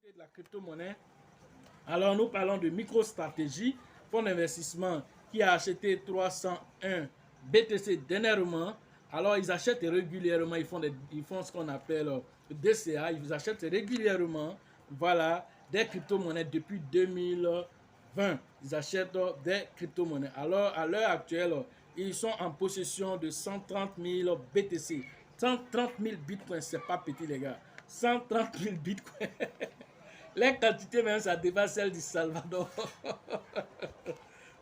De la crypto-monnaie. Alors, nous parlons de MicroStrategy, fonds d'investissement qui a acheté 301 BTC dernièrement. Alors, ils achètent régulièrement, ils font ce qu'on appelle DCA, ils achètent régulièrement, voilà, des crypto-monnaies depuis 2020. Ils achètent des crypto-monnaies. Alors, à l'heure actuelle, ils sont en possession de 130 000 BTC. 130 000 bitcoins, c'est pas petit, les gars. 130 000 bitcoins. Les quantités même, ça dépasse celle du Salvador.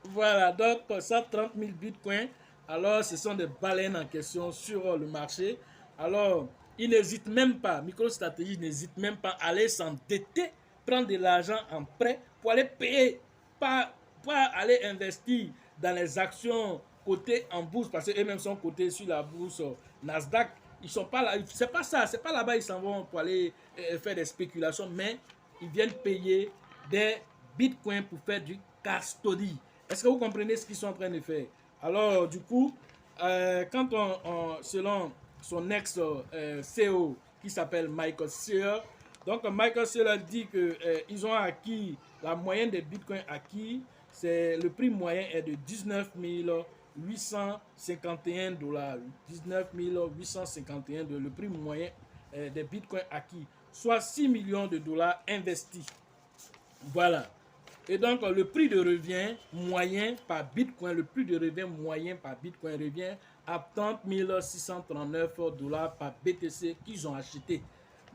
Voilà, donc 130 000 bitcoins. Alors, ce sont des baleines en question sur le marché. Alors, ils n'hésitent même pas, MicroStrategy n'hésite même pas à aller s'endetter, prendre de l'argent en prêt pour aller payer, pas aller investir dans les actions cotées en bourse, parce qu'eux-mêmes sont cotés sur la bourse Nasdaq. Ils sont pas là, c'est pas ça, c'est pas là-bas ils s'en vont pour aller faire des spéculations, mais ils viennent payer des bitcoins pour faire du custody. Est-ce que vous comprenez ce qu'ils sont en train de faire? Alors, du coup, quand selon son ex-CEO qui s'appelle Michael Saylor, donc Michael Saylor dit qu'ils ont acquis, la moyenne des bitcoins acquis, le prix moyen est de 19 851 dollars. 19 851 $, le prix moyen des bitcoins acquis, soit 6 millions de dollars investis. Voilà. Et donc, le prix de revient moyen par bitcoin, le prix de revient moyen par bitcoin revient à 30 639 $ par BTC qu'ils ont acheté.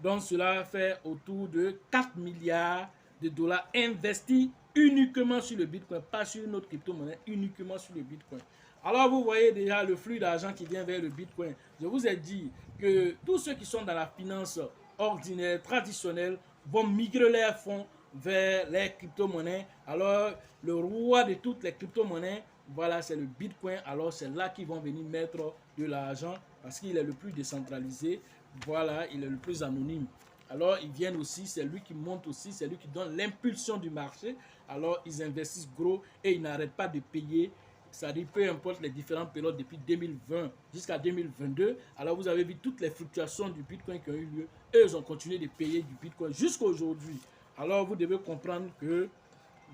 Donc, cela fait autour de 4 milliards de dollars investis uniquement sur le bitcoin, pas sur une autre crypto-monnaie, uniquement sur le bitcoin. Alors, vous voyez déjà le flux d'argent qui vient vers le bitcoin. Je vous ai dit que tous ceux qui sont dans la finance ordinaire, traditionnelle, vont migrer leurs fonds vers les crypto-monnaies. Alors, le roi de toutes les crypto-monnaies, voilà, c'est le Bitcoin. Alors, c'est là qu'ils vont venir mettre de l'argent parce qu'il est le plus décentralisé. Voilà, il est le plus anonyme. Alors, ils viennent aussi, c'est lui qui monte aussi, c'est lui qui donne l'impulsion du marché. Alors, ils investissent gros et ils n'arrêtent pas de payer. Ça dit peu importe les différentes périodes depuis 2020 jusqu'à 2022. Alors, vous avez vu toutes les fluctuations du Bitcoin qui ont eu lieu. Et ils ont continué de payer du Bitcoin jusqu'à aujourd'hui. Alors, vous devez comprendre que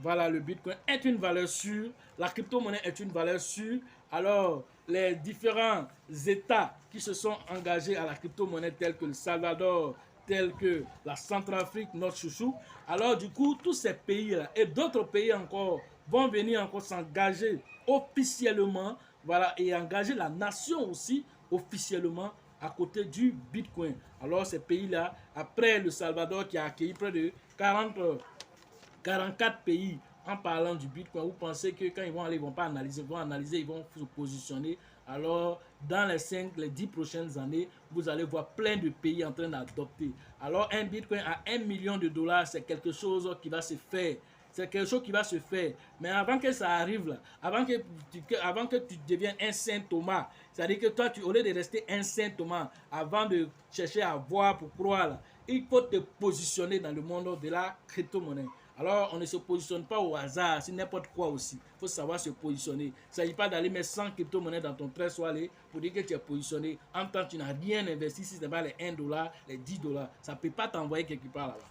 voilà, le Bitcoin est une valeur sûre, la crypto-monnaie est une valeur sûre. Alors, les différents États qui se sont engagés à la crypto-monnaie, tels que le Salvador, tels que la Centrafrique, notre chouchou, alors du coup, tous ces pays-là et d'autres pays encore vont venir encore s'engager officiellement, voilà, et engager la nation aussi officiellement à côté du Bitcoin. Alors ces pays-là, après le Salvador qui a accueilli près de 44 pays en parlant du Bitcoin, vous pensez que quand ils vont aller, ils ne vont pas analyser, ils vont se positionner. Alors, dans les 10 prochaines années, vous allez voir plein de pays en train d'adopter. Alors, un Bitcoin à 1 million de dollars, c'est quelque chose qui va se faire. C'est quelque chose qui va se faire. Mais avant que ça arrive, là, avant que tu deviennes un Saint Thomas, c'est-à-dire que toi, au lieu de rester un Saint Thomas, avant de chercher à voir pour croire, là, il faut te positionner dans le monde de la crypto-monnaie. Alors, on ne se positionne pas au hasard, c'est n'importe quoi aussi. Il faut savoir se positionner. Il ne s'agit pas d'aller mettre 100 crypto-monnaies dans ton trésor pour dire que tu es positionné. En tant que tu n'as rien investi, si ce n'est pas les 1 $, les 10 $, ça ne peut pas t'envoyer quelque part là-bas.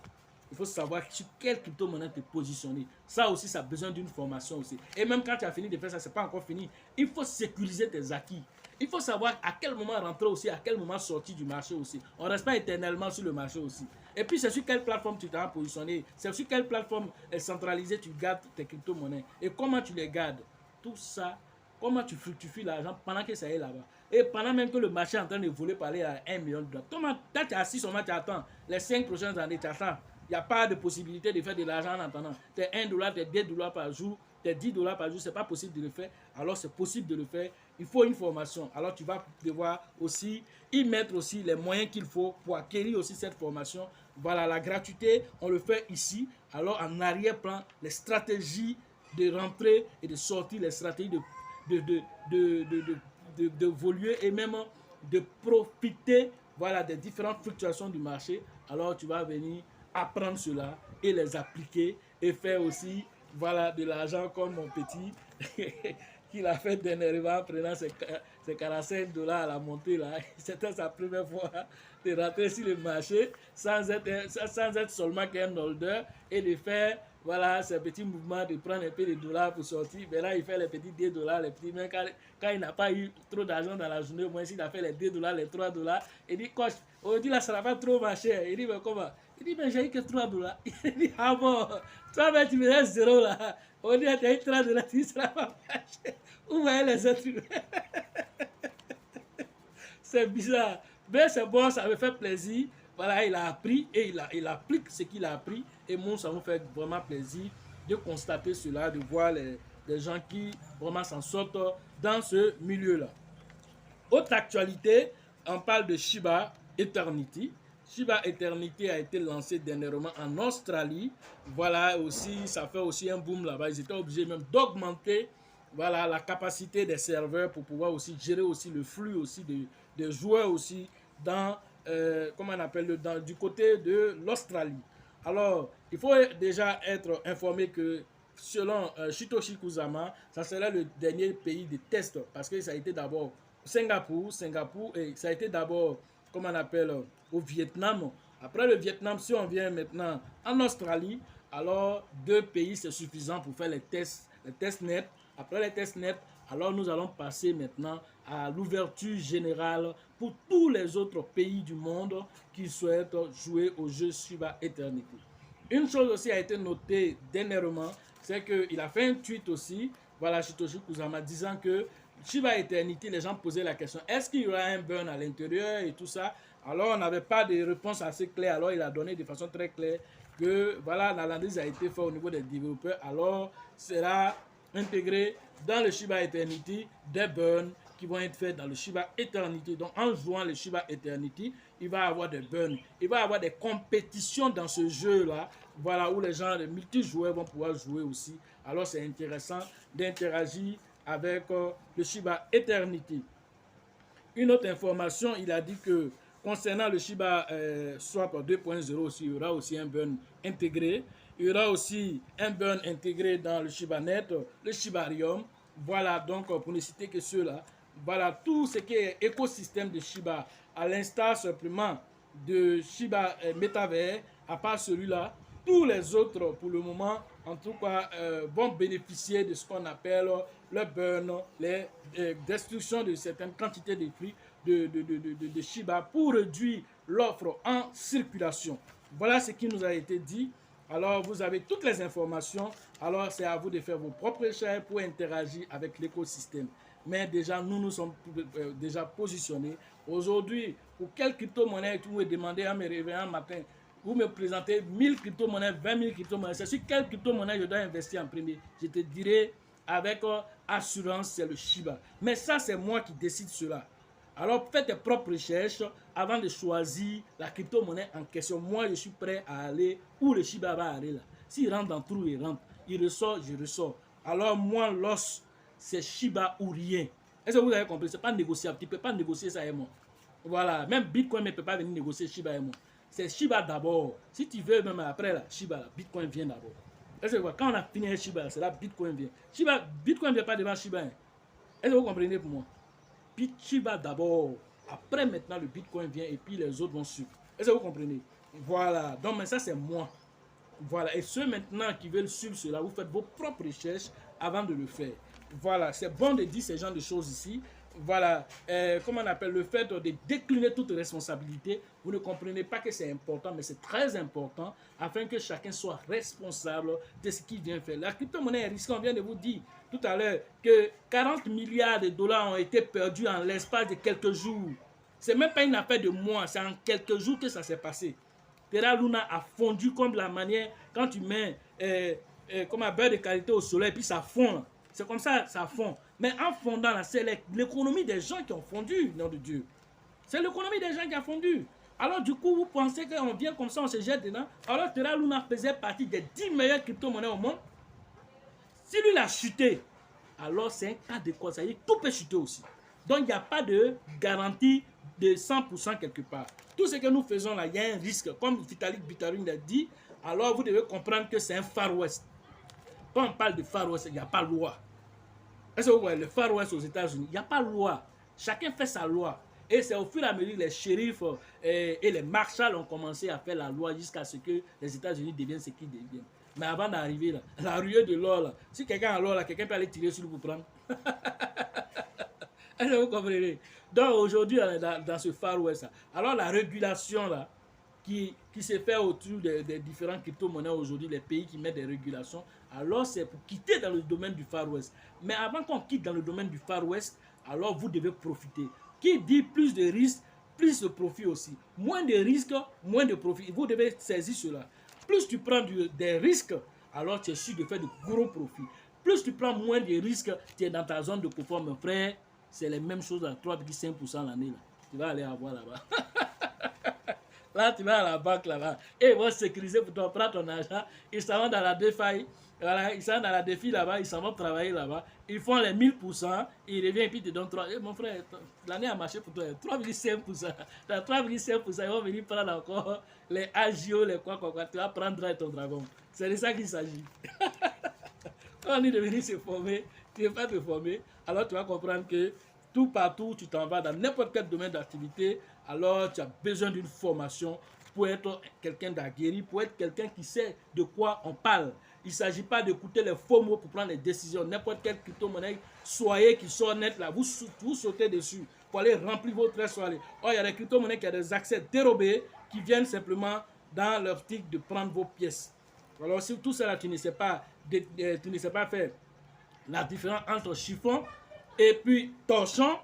Il faut savoir sur quelle crypto-monnaie te positionner. Ça aussi, ça a besoin d'une formation aussi. Et même quand tu as fini de faire ça, ce n'est pas encore fini. Il faut sécuriser tes acquis. Il faut savoir à quel moment rentrer aussi, à quel moment sortir du marché aussi. On ne reste pas éternellement sur le marché aussi. Et puis, c'est sur quelle plateforme tu t'as positionné. C'est sur quelle plateforme centralisée tu gardes tes crypto-monnaies. Et comment tu les gardes. Tout ça, comment tu fructifies l'argent pendant que ça est là-bas. Et pendant même que le marché est en train de voler par aller à 1 million de dollars. Comment, quand tu es assis seulement, tu attends. Les 5 prochaines années, tu attends. Il n'y a pas de possibilité de faire de l'argent en attendant. Tes 1 $, tes 2 $ par jour, tes 10 $ par jour, ce n'est pas possible de le faire. Alors c'est possible de le faire. Il faut une formation. Alors tu vas devoir aussi y mettre aussi les moyens qu'il faut pour acquérir aussi cette formation. Voilà, la gratuité, on le fait ici. Alors en arrière-plan, les stratégies de rentrer et de sortir, les stratégies d'évoluer et même de profiter, voilà, des différentes fluctuations du marché. Alors tu vas venir apprendre cela et les appliquer et faire aussi, voilà, de l'argent comme mon petit qu'il a fait dernièrement en prenant ses 45 dollars à la montée là. C'était sa première fois de rentrer sur le marché sans être seulement qu'un holder et de faire voilà, ces petits mouvements de prendre un peu de dollars pour sortir. Mais là, il fait les petits 2 dollars, les petits. Même quand il n'a pas eu trop d'argent dans la journée, au moins s'il a fait les 2 dollars, les 3 dollars, il dit, coach, aujourd'hui là, ça n'a pas trop marché. Il dit, mais comment? Il dit, mais j'ai eu que 3 dollars. Il dit, ah bon, toi, mais tu me restes 0 là. Aujourd'hui, tu as eu 3 dollars, tu ne seras pas marché. Où voyez les êtres humains? C'est bizarre. Mais c'est bon, ça me fait plaisir. Voilà, il a appris et il applique ce qu'il a appris. Et moi, ça me fait vraiment plaisir de constater cela, de voir les gens qui vraiment s'en sortent dans ce milieu-là. Autre actualité, on parle de Shiba Eternity. Shiba Eternity a été lancé dernièrement en Australie. Voilà, aussi, ça fait aussi un boom là-bas. Ils étaient obligés même d'augmenter voilà, la capacité des serveurs pour pouvoir aussi gérer aussi le flux aussi des joueurs aussi dans, comment on appelle, du côté de l'Australie. Alors, il faut déjà être informé que selon Satoshi Kusama, ça serait le dernier pays de test parce que ça a été d'abord Singapour et ça a été d'abord, comment on appelle, au Vietnam. Après le Vietnam, si on vient maintenant en Australie, alors 2 pays c'est suffisant pour faire les tests nets. Après les tests nets, alors nous allons passer maintenant à l'ouverture générale pour tous les autres pays du monde qui souhaitent jouer au jeu Shiba Eternity. Une chose aussi a été notée dernièrement, c'est qu'il a fait un tweet aussi, voilà, Satoshi Kusama, disant que Shiba Eternity, les gens posaient la question, est-ce qu'il y aura un burn à l'intérieur et tout ça? Alors on n'avait pas de réponse assez claire, alors il a donné de façon très claire que voilà, l'analyse a été faite au niveau des développeurs, alors sera intégré dans le Shiba Eternity des burns qui vont être faits dans le Shiba Eternity. Donc en jouant le Shiba Eternity, il va y avoir des burns, il va y avoir des compétitions dans ce jeu-là, voilà, où les gens, les multijoueurs vont pouvoir jouer aussi. Alors c'est intéressant d'interagir avec le Shiba Eternity. Une autre information, il a dit que concernant le Shiba Swap 2.0 aussi, il y aura aussi un burn intégré. Il y aura aussi un burn intégré dans le ShibaNet, le Shibarium. Voilà, donc pour ne citer que ceux-là, voilà tout ce qui est écosystème de Shiba, à l'instar simplement de Shiba Metaverse, à part celui-là, tous les autres pour le moment, en tout cas, vont bénéficier de ce qu'on appelle le burn, les destructions de certaines quantités de prix de Shiba pour réduire l'offre en circulation. Voilà ce qui nous a été dit. Alors, vous avez toutes les informations. Alors, c'est à vous de faire vos propres recherches pour interagir avec l'écosystème. Mais déjà, nous sommes déjà positionnés. Aujourd'hui, pour quelle crypto-monnaie vous me demandez à me réveiller un matin, vous me présentez 1000 crypto-monnaies, 20 000 crypto-monnaies. C'est sur quelle crypto-monnaie je dois investir en premier? Je te dirai avec assurance, c'est le Shiba. Mais ça, c'est moi qui décide cela. Alors, faites tes propres recherches avant de choisir la crypto-monnaie en question. Moi, je suis prêt à aller où le Shiba va aller là. S'il rentre dans le trou, il rentre. Il ressort, je ressors. Alors, moi, l'os, c'est Shiba ou rien. Est-ce que vous avez compris? Ce n'est pas négociable. Tu ne peux pas négocier ça et moi. Voilà. Même Bitcoin ne peut pas venir négocier Shiba et moi. C'est Shiba d'abord. Si tu veux, même après, là, Shiba, là, Bitcoin vient d'abord. Est-ce que quand on a fini avec Shiba, c'est là Bitcoin vient. Bitcoin ne vient pas devant Shiba. Est-ce que vous comprenez pour moi? Shiba d'abord, après maintenant le Bitcoin vient et puis les autres vont suivre. Est-ce que vous comprenez? Voilà, donc mais ça c'est moi. Voilà, et ceux maintenant qui veulent suivre cela, vous faites vos propres recherches avant de le faire. Voilà, c'est bon de dire ce genre de choses ici. Voilà, comment on appelle le fait de décliner toute responsabilité. Vous ne comprenez pas que c'est important, mais c'est très important afin que chacun soit responsable de ce qu'il vient faire. La crypto-monnaie est risquée, on vient de vous dire tout à l'heure que 40 milliards de dollars ont été perdus en l'espace de quelques jours. C'est même pas une affaire de mois, c'est en quelques jours que ça s'est passé. Terra Luna a fondu comme la manière quand tu mets comme un beurre de qualité au soleil, puis ça fond. C'est comme ça, ça fond. Mais en fondant, c'est l'économie des gens qui ont fondu, nom de Dieu. C'est l'économie des gens qui a fondu. Alors du coup, vous pensez qu'on vient comme ça, on se jette dedans. Alors Terra Luna faisait partie des 10 meilleures crypto-monnaies au monde. Si lui l'a chuté, alors c'est un cas de quoi ça y est, tout peut chuter aussi. Donc il n'y a pas de garantie de 100% quelque part. Tout ce que nous faisons là, il y a un risque. Comme Vitalik Buterin l'a dit, alors vous devez comprendre que c'est un Far West. Quand on parle de Far West, il n'y a pas de loi. Est-ce que vous voyez le Far West aux États-Unis? Il n'y a pas de loi. Chacun fait sa loi. Et c'est au fur et à mesure que les shérifs et les marshals ont commencé à faire la loi jusqu'à ce que les États-Unis deviennent ce qu'ils deviennent. Mais avant d'arriver là, la ruée de l'or là, si quelqu'un a l'or là, quelqu'un peut aller tirer sur lui pour prendre. Est-ce que vous comprenez? Donc aujourd'hui, dans ce Far West, là, alors la régulation là, qui se fait autour des différentes crypto-monnaies aujourd'hui, les pays qui mettent des régulations, alors c'est pour quitter dans le domaine du Far West. Mais avant qu'on quitte dans le domaine du Far West, alors vous devez profiter. Qui dit plus de risques, plus de profit aussi. Moins de risques, moins de profit. Vous devez saisir cela. Plus tu prends des risques, alors tu es sûr de faire de gros profits. Plus tu prends moins de risques, tu es dans ta zone de confort, mon frère. C'est les mêmes choses à 3,5% l'année. Tu vas aller avoir là-bas. Là, tu vas à la banque là-bas. Et ils vont sécuriser pour toi, prendre ton argent. Ils s'en vont dans la DeFi. Voilà, ils sont dans la défi là-bas, ils s'en vont travailler là-bas. Ils font les 1000%, ils reviennent et puis ils te donnent 3. Mon frère, l'année a marché pour toi, 3,5%. Dans 3,5%, ils vont venir prendre encore les agio, les quoi. Tu vas prendre ton dragon. C'est de ça qu'il s'agit. Quand on est de venir se former, tu ne veux pas te former, alors tu vas comprendre que tout partout, tu t'en vas dans n'importe quel domaine d'activité, alors tu as besoin d'une formation pour être quelqu'un d'aguerri, pour être quelqu'un qui sait de quoi on parle. Il ne s'agit pas d'écouter les faux mots pour prendre les décisions. N'importe quelle crypto-monnaie, soyez qui sont net là, vous sautez dessus pour aller remplir votre trésor. Oh, il y a des crypto-monnaies qui ont des accès dérobés qui viennent simplement dans l'optique de prendre vos pièces. Alors si tout cela, tu ne sais pas faire la différence entre chiffon et puis torchon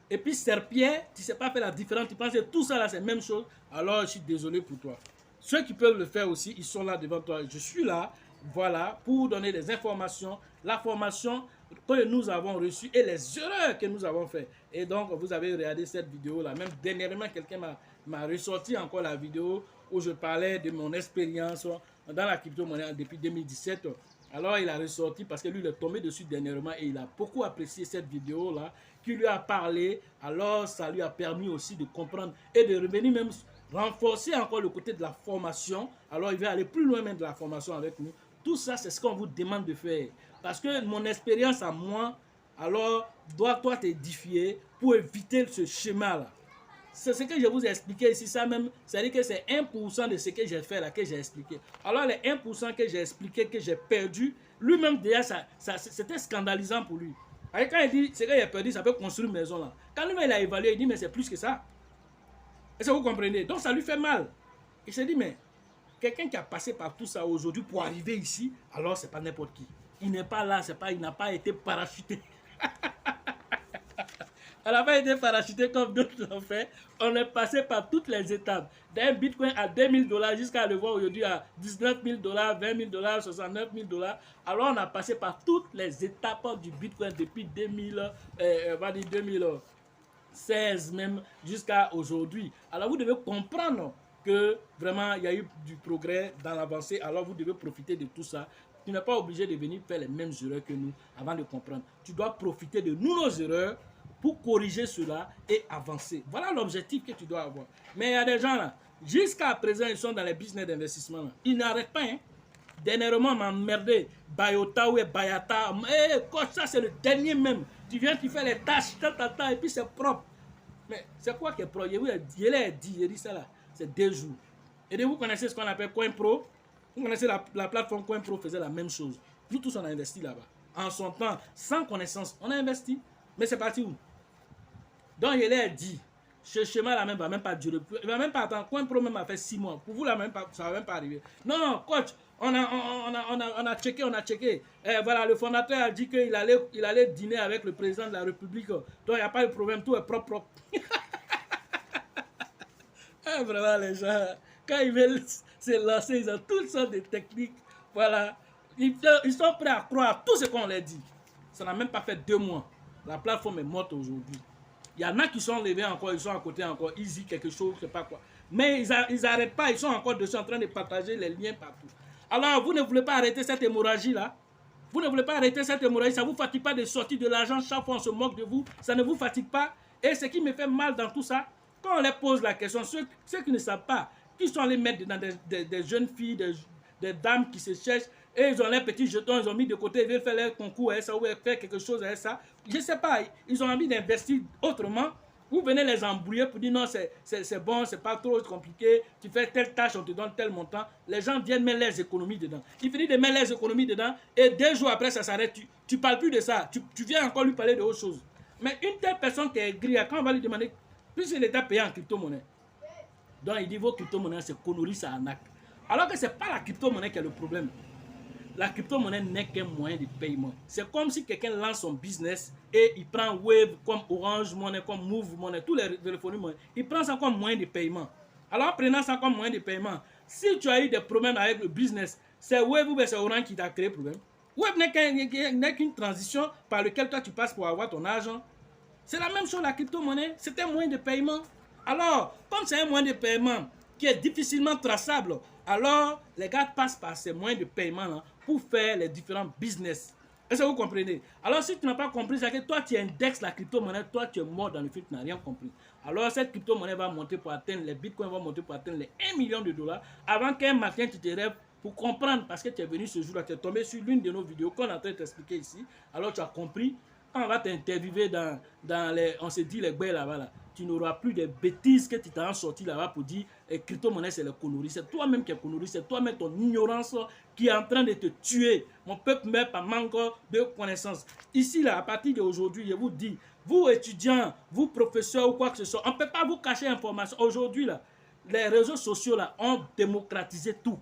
et puis serpillère, tu ne sais pas faire la différence, tu penses que tout ça là c'est la même chose, alors je suis désolé pour toi. Ceux qui peuvent le faire aussi, ils sont là devant toi. Je suis là, voilà, pour donner des informations, la formation que nous avons reçue et les erreurs que nous avons faites. Et donc, vous avez regardé cette vidéo là. Même dernièrement, quelqu'un m'a ressorti encore la vidéo où je parlais de mon expérience dans la crypto-monnaie depuis 2017. Alors, il a ressorti parce que lui, il est tombé dessus dernièrement et il a beaucoup apprécié cette vidéo-là qui lui a parlé. Alors, ça lui a permis aussi de comprendre et de revenir même renforcer encore le côté de la formation. Alors, il va aller plus loin même de la formation avec nous. Tout ça, c'est ce qu'on vous demande de faire. Parce que mon expérience à moi, alors, dois-toi t'édifier pour éviter ce schéma-là. C'est ce que je vous ai expliqué ici, ça même, c'est-à-dire que c'est 1% de ce que j'ai fait là, que j'ai expliqué. Alors, les 1% que j'ai expliqué, que j'ai perdu, lui-même déjà, c'était scandalisant pour lui. Et quand il dit ce que j'ai perdu, ça peut construire une maison là. Quand lui-même il a évalué, il dit, mais c'est plus que ça. Est-ce que vous comprenez? Donc, ça lui fait mal. Il s'est dit, mais quelqu'un qui a passé par tout ça aujourd'hui pour arriver ici, alors c'est pas n'importe qui. Il n'est pas là, il n'a pas été parachuté. Elle n'a pas été parachutée comme d'autres l'ont fait. On est passé par toutes les étapes. D'un bitcoin à 2000 $, jusqu'à le voir aujourd'hui à 19 000 $, 20 000 $, 69 000 $. Alors on a passé par toutes les étapes du bitcoin depuis 2016 même jusqu'à aujourd'hui. Alors vous devez comprendre que vraiment il y a eu du progrès dans l'avancée. Alors vous devez profiter de tout ça. Tu n'es pas obligé de venir faire les mêmes erreurs que nous avant de comprendre. Tu dois profiter de nos erreurs pour corriger cela et avancer. Voilà l'objectif que tu dois avoir. Mais il y a des gens là, jusqu'à présent, ils sont dans les business d'investissement. Ils n'arrêtent pas. Hein. Dernièrement, m'emmerder. Bayota ou Bayata. Coach, ça c'est le dernier même. Tu viens, tu fais les tâches, et puis c'est propre. Mais c'est quoi qui est propre? Je l'ai dit ça là. C'est 2 jours. Et vous connaissez ce qu'on appelle CoinPro. Vous connaissez la plateforme CoinPro faisait la même chose. Nous tous, on a investi là-bas. En son temps, sans connaissance, on a investi. Mais c'est parti où? Donc, je l'ai dit, ce schéma-là même va même pas durer. Il va même pas attendre. CoinPro même a fait 6 mois. Pour vous, là, même pas, ça va même pas arriver. Non, coach, on a checké. Et voilà, le fondateur a dit qu'il allait dîner avec le président de la République. Donc, il n'y a pas de problème. Tout est propre. Vraiment, les gens, quand ils veulent se lancer, ils ont toutes sortes de techniques. Voilà. Ils sont prêts à croire tout ce qu'on leur dit. Ça n'a même pas fait 2 mois. La plateforme est morte aujourd'hui. Il y en a qui sont levés encore, ils sont à côté encore, ils disent quelque chose, je ne sais pas quoi. Mais ils n'arrêtent pas, ils sont encore dessus en train de partager les liens partout. Alors, vous ne voulez pas arrêter cette hémorragie-là? Vous ne voulez pas arrêter cette hémorragie? Ça ne vous fatigue pas de sortir de l'argent chaque fois on se moque de vous? Ça ne vous fatigue pas? Et ce qui me fait mal dans tout ça, quand on leur pose la question, ceux qui ne savent pas, qui sont allés mettre dans des jeunes filles, des dames qui se cherchent, Et ils ont les petits jetons, ils ont mis de côté, ils veulent faire leur concours à ça, ou faire quelque chose à ça. Je ne sais pas, ils ont envie d'investir autrement. Vous venez les embrouiller pour dire non, c'est bon, c'est pas trop compliqué, tu fais telle tâche, on te donne tel montant. Les gens viennent mettre leurs économies dedans. Ils finissent de mettre leurs économies dedans et 2 jours après, ça s'arrête. Tu ne parles plus de ça, tu viens encore lui parler d'autre chose. Mais une telle personne qui est grille, quand on va lui demander, puisqu'il est payé en crypto-monnaie, donc il dit vos crypto-monnaies, c'est conneries, c'est arnaque. Alors que ce n'est pas la crypto-monnaie qui est le problème. La crypto-monnaie n'est qu'un moyen de paiement. C'est comme si quelqu'un lance son business et il prend Wave comme Orange Money, comme Move Money, tous les téléphones monnaie. Il prend ça comme moyen de paiement. Alors, en prenant ça comme moyen de paiement, si tu as eu des problèmes avec le business, c'est Wave ou c'est Orange qui t'a créé le problème. Wave n'est qu'une transition par laquelle toi tu passes pour avoir ton argent. C'est la même chose la crypto-monnaie. C'est un moyen de paiement. Alors, comme c'est un moyen de paiement qui est difficilement traçable, alors les gars passent par ces moyens de paiement là pour faire les différents business. Est-ce que vous comprenez? Alors si tu n'as pas compris, c'est que toi tu indexes la crypto-monnaie, toi tu es mort dans le film, tu n'as rien compris. Alors cette crypto-monnaie va monter pour atteindre, les bitcoins vont monter pour atteindre les 1 million de dollars avant qu'un matin tu te rêves pour comprendre, parce que tu es venu ce jour-là, tu es tombé sur l'une de nos vidéos qu'on est en train de t'expliquer ici. Alors tu as compris, quand on va t'interviewer dans les, on se dit les belles là-bas là, tu n'auras plus de bêtises que tu t'as sorti là-bas pour dire crypto-monnaie c'est le conneries. C'est toi-même qui es conneries, c'est toi-même ton ignorance qui est en train de te tuer. Mon peuple meurt par manque de connaissances. Ici là, à partir d'aujourd'hui, je vous dis, vous étudiants, vous professeurs ou quoi que ce soit, on ne peut pas vous cacher l'information. Aujourd'hui là, les réseaux sociaux là ont démocratisé tout.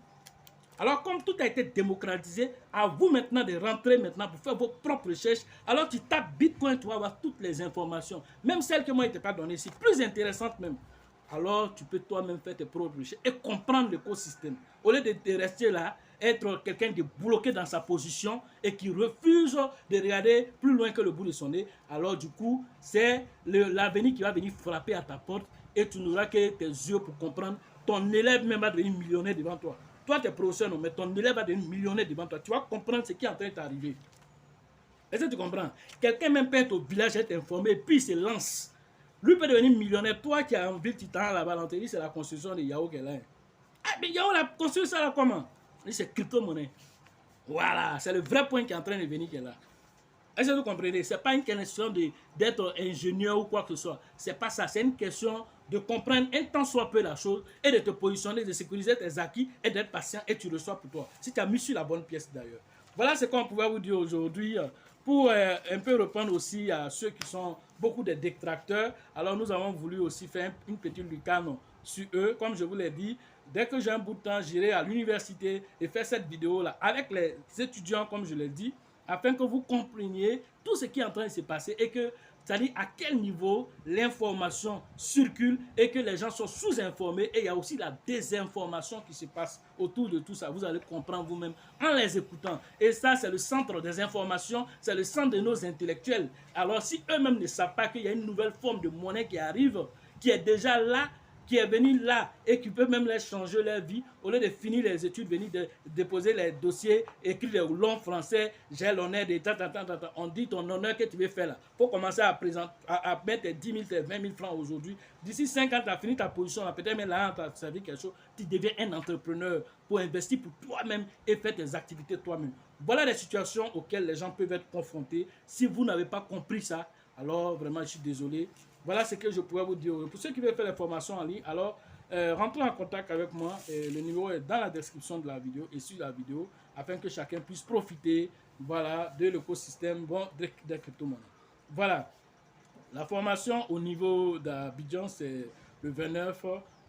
Alors, comme tout a été démocratisé, à vous maintenant de rentrer maintenant pour faire vos propres recherches. Alors, tu tapes Bitcoin, tu vas avoir toutes les informations. Même celles que moi, je ne t'ai pas données ici, plus intéressantes même. Alors, tu peux toi-même faire tes propres recherches et comprendre l'écosystème. Au lieu de rester là, être quelqu'un de bloqué dans sa position et qui refuse de regarder plus loin que le bout de son nez, alors du coup, c'est l'avenir qui va venir frapper à ta porte et tu n'auras que tes yeux pour comprendre. Ton élève même va devenir millionnaire devant toi. Toi, tu es professeur, non, mais ton élève va devenir millionnaire devant toi. Tu vas comprendre ce qui est en train de t'arriver. Est-ce que tu comprends? Quelqu'un même peut être au village, être informé, et puis il se lance. Lui peut devenir millionnaire. Toi qui as en ville titan là-bas, on te dit c'est la construction de Yahoo qu'elle a. Ah, mais Yahoo, la construit ça là comment? C'est crypto-monnaie. Voilà, c'est le vrai point qui est en train de venir qu'elle a. Est-ce que vous comprenez? Ce n'est pas une question d'être ingénieur ou quoi que ce soit. Ce n'est pas ça. C'est une question de comprendre un tant soit peu la chose et de te positionner, de sécuriser tes acquis et d'être patient et tu reçois pour toi. Si tu as mis sur la bonne pièce d'ailleurs. Voilà ce qu'on pouvait vous dire aujourd'hui pour un peu reprendre aussi à ceux qui sont beaucoup de détracteurs. Alors nous avons voulu aussi faire une petite lucane sur eux. Comme je vous l'ai dit, dès que j'ai un bout de temps, j'irai à l'université et faire cette vidéo-là avec les étudiants, comme je l'ai dit, afin que vous compreniez tout ce qui est en train de se passer et que, c'est-à-dire à quel niveau l'information circule et que les gens sont sous-informés et il y a aussi la désinformation qui se passe autour de tout ça. Vous allez comprendre vous-même en les écoutant. Et ça, c'est le centre des informations, c'est le centre de nos intellectuels. Alors, si eux-mêmes ne savent pas qu'il y a une nouvelle forme de monnaie qui arrive, qui est déjà là, qui est venu là et qui peut même les changer leur vie, au lieu de finir les études, venir de déposer les dossiers, écrire les longs français, j'ai l'honneur de on dit ton honneur que tu veux faire là. Il faut commencer à mettre tes 10 000, tes 20 000 francs aujourd'hui. D'ici 5 ans, tu as fini ta position, peut-être même là, tu as servi quelque chose, tu deviens un entrepreneur pour investir pour toi-même et faire tes activités toi-même. Voilà les situations auxquelles les gens peuvent être confrontés. Si vous n'avez pas compris ça, alors vraiment, je suis désolé. Voilà ce que je pourrais vous dire. Pour ceux qui veulent faire les formations en ligne, alors rentrez en contact avec moi. Le numéro est dans la description de la vidéo et sur la vidéo afin que chacun puisse profiter voilà, de l'écosystème bon, des crypto-monnaies. Voilà. La formation au niveau d'Abidjan, c'est le 29,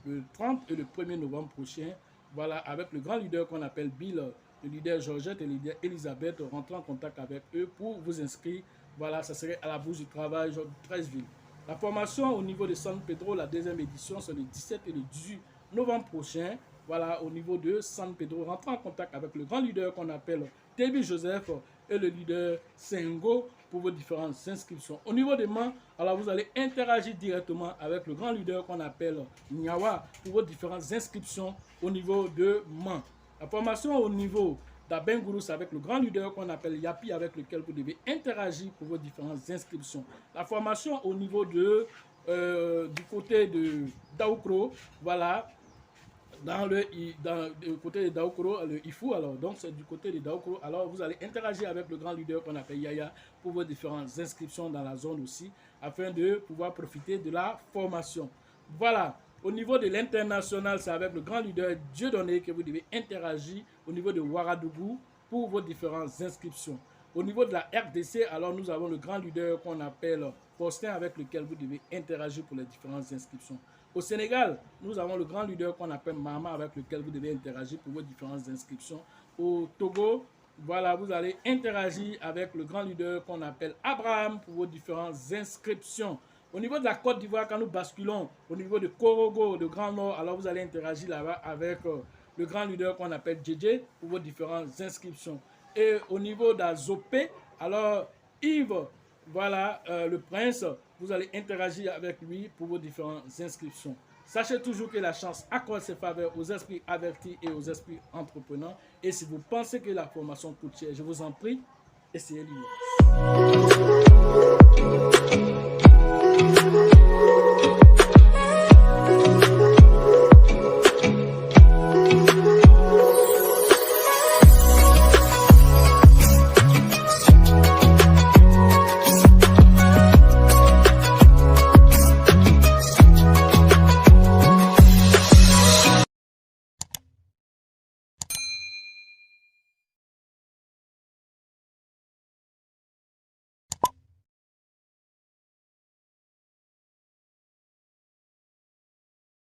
le 30 et le 1er novembre prochain. Voilà, avec le grand leader qu'on appelle Bill, le leader Georgette et le leader Elisabeth. Rentrez en contact avec eux pour vous inscrire. Voilà, ça serait à la Bourse du Travail, 13 villes. La formation au niveau de San Pedro, la deuxième édition, c'est le 17 et le 18 novembre prochain. Voilà, au niveau de San Pedro, rentrez en contact avec le grand leader qu'on appelle Tebi Joseph et le leader Sengo pour vos différentes inscriptions. Au niveau des mains, alors vous allez interagir directement avec le grand leader qu'on appelle Nyawa pour vos différentes inscriptions au niveau de mains. La formation au niveau d'Abengourous avec le grand leader qu'on appelle Yapi avec lequel vous devez interagir pour vos différentes inscriptions. La formation au niveau de du côté de Daoukro, voilà, du côté de Daokoro, le Ifu, alors donc c'est du côté de Daokoro, alors vous allez interagir avec le grand leader qu'on appelle Yaya pour vos différentes inscriptions dans la zone aussi, afin de pouvoir profiter de la formation. Voilà, au niveau de l'international, c'est avec le grand leader Dieudonné que vous devez interagir au niveau de Ouagadougou pour vos différentes inscriptions. Au niveau de la RDC, alors nous avons le grand leader qu'on appelle Postin avec lequel vous devez interagir pour les différentes inscriptions. Au Sénégal, nous avons le grand leader qu'on appelle Mama avec lequel vous devez interagir pour vos différentes inscriptions. Au Togo, voilà, vous allez interagir avec le grand leader qu'on appelle Abraham pour vos différentes inscriptions. Au niveau de la Côte d'Ivoire, quand nous basculons au niveau de Korogo, de Grand Nord, alors vous allez interagir là-bas avec le grand leader qu'on appelle JJ pour vos différentes inscriptions. Et au niveau d'Azopé, alors Yves, voilà, le prince, vous allez interagir avec lui pour vos différentes inscriptions. Sachez toujours que la chance accorde ses faveurs aux esprits avertis et aux esprits entrepreneurs. Et si vous pensez que la formation coûte cher, je vous en prie, essayez-le.